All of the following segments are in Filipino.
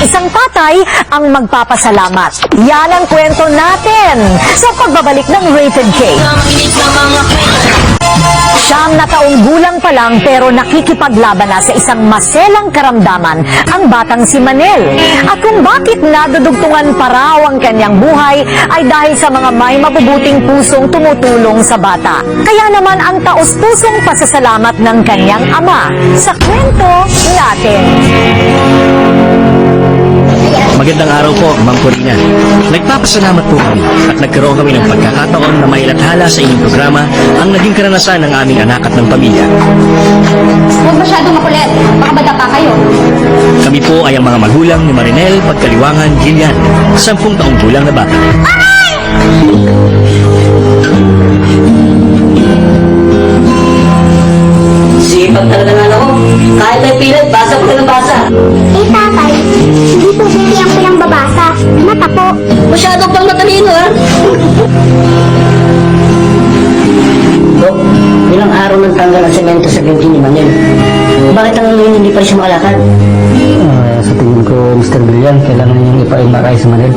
Isang tatay ang magpapasalamat. Yan ang kwento natin sa pagbabalik ng Rated K. Siyam na taong gulang pa lang pero nakikipaglaban na sa isang maselang karamdaman ang batang si Manel. At kung bakit nadudugtungan pa raw ang kanyang buhay ay dahil sa mga may mabubuting pusong tumutulong sa bata. Kaya naman ang taos-pusong pasasalamat ng kanyang ama sa kwento natin. Magandang araw po, Ma'am Corina. Nagpapasalamat po kami at nagkaroon kami ng pagkakataon na mailathala sa inyong programa ang naging karanasan ng aming anak at ng pamilya. Huwag masyadong makulit. Baka madapa kayo. Kami po ay ang mga magulang ni Marinel Pagkaliwangan Gilian, 10 taong gulang na bata. Sipag talaga ng anak ko. Kahit may pilit, basa ko ng basa. Eh tatay, hindi po bibigyan ko yung babasa. Mata po. Masyado pang matalino, ha? Dok, ilang araw nang tanggal ang semento sa binti ni Manel. Bakit ang ngayon hindi pa siya makalakad? Sa tingin ko, Mr. Brilliant, kailangan niyang ipa-MRI sa Manel.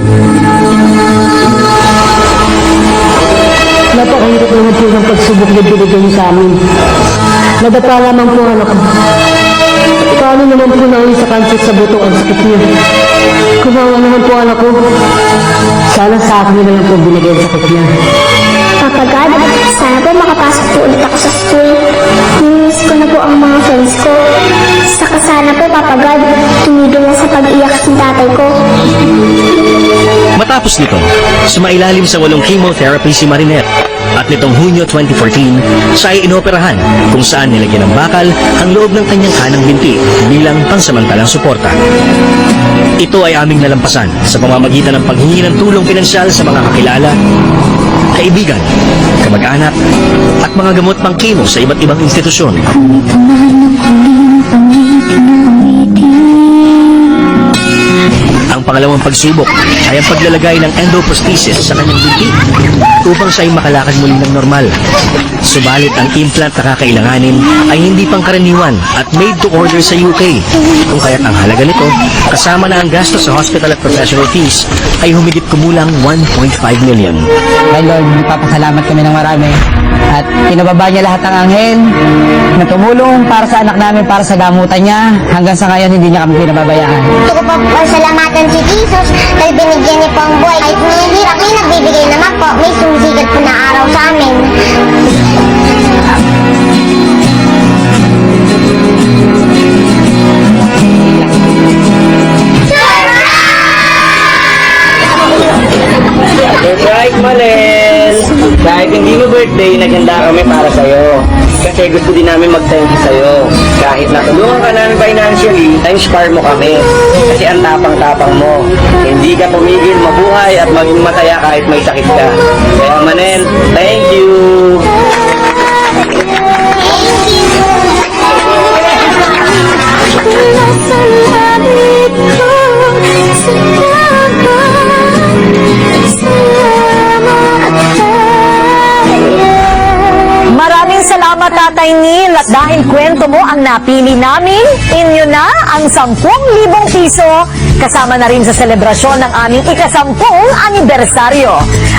Napakahirap naman po ng pagsubok na binigay niyo sa amin. Nadapa lamang po anak ko. Paano naman po na sa kansit sa buto ang sakit niya? Kumawa naman po anak ko. Sana sa akin na lang po binigay ang sakit niya. Papa God, sana po makapasok po ulit ako sa school. Nimiss ko na po ang mga friends ko. Saka sana po, Papa God, tumigil na sa pag-iyak ng tatay ko. Matapos nito, sumailalim sa 8 chemotherapy si Marinel. At nitong Hunyo 2014, siya ay inoperahan kung saan nilagyan ng bakal ang loob ng kanyang kanang binti bilang pansamantalang suporta. Ito ay aming nalampasan sa pamamagitan ng paghingi ng tulong pinansyal sa mga kakilala, kaibigan, kamag-anak, at mga gamot pang chemo sa iba't ibang institusyon. Ang pangalawang pagsubok ay ang paglalagay ng endoprosthesis sa kanyang binti upang siya ay makalakad muli ng normal. Subalit ang implant na kakailanganin ay hindi pangkaraniwan at made to order sa UK. Kung kaya't ang halaga nito, kasama na ang gastos sa hospital at professional fees, ay humigit kumulang 1.5 million. Kay Lord, nagpapasalamat kami ng marami. At pinababa niya lahat ng anghel na tumulong para sa anak namin para sa gamutan niya. Hanggang sa ngayon, hindi niya kami pinababayaan. Gusto ko po pasalamatan si Jesus dahil binigyan niyo po ang buhay. Kahit may hirap, may nagbibigay naman po. May sumisigat po na araw sa amin. Surprise, Manel! Kahit hindi mo birthday, naghanda kami para sa'yo. Kasi gusto din namin mag-thank you sa'yo. Kahit natulungan ka namin financially, na-inspire mo kami. Kasi ang tapang-tapang mo. Hindi ka pumigil mabuhay at maging masaya kahit may sakit ka. Kaya Manel, thank you! Maraming salamat, Tatay Neil, at dahil kwento mo ang napili namin, inyo na ang 10,000 piso, kasama na rin sa selebrasyon ng aming ika-10 anibersaryo.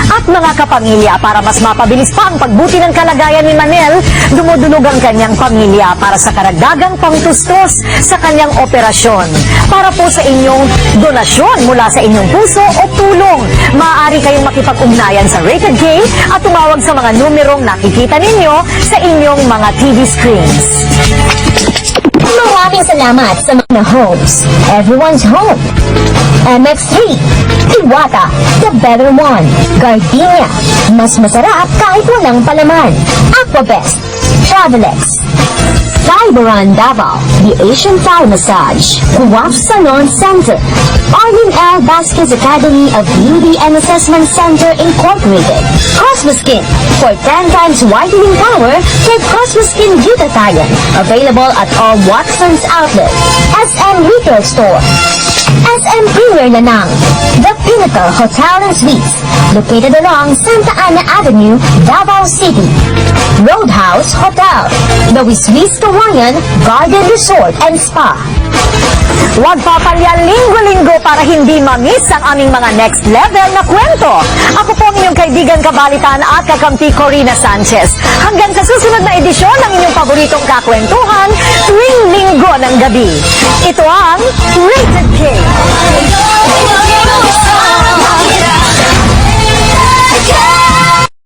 At mga kapamilya, para mas mapabilis pa ang pagbuti ng kalagayan ni Manel, dumudulog ang kanyang pamilya para sa karagdagang pangtustos sa kanyang operasyon. Para po sa inyong donasyon mula sa inyong puso o tulong, maaari kayong makipag-ugnayan sa Rated K at tumawag sa mga numerong nakikita ninyo sa inyong mga TV screens. Maraming salamat sa mga homes. Everyone's home. MX3, Iwata, the better one. Gardenia, mas masarap kahit walang palaman. Aquabest, Travelex, Fiberon Davao, the Asian Thai Massage, Kuwaf Salon Center, Arlene L. Vasquez Academy of Beauty and Assessment Center Incorporated, Cosmoskin, for 10 times whitening power with Cosmoskin Glutathione, available at all Watson's outlets, SM Retail Store, SM Premier Lanang, The Pinnacle Hotel and Suites, located along Santa Ana Avenue, Davao City, Roadhouse Hotel, the Wiswis Kawayan Garden Resort and Spa. Huwag papalya linggo-linggo para hindi ma-miss ang aming mga next level na kwento. Ako po ang inyong kaibigan kabalitan at kakampi Corina Sanchez. Hanggang sa susunod na edisyon ng inyong paboritong kakwentuhan tuwing linggo ng gabi. Ito ang Rated K.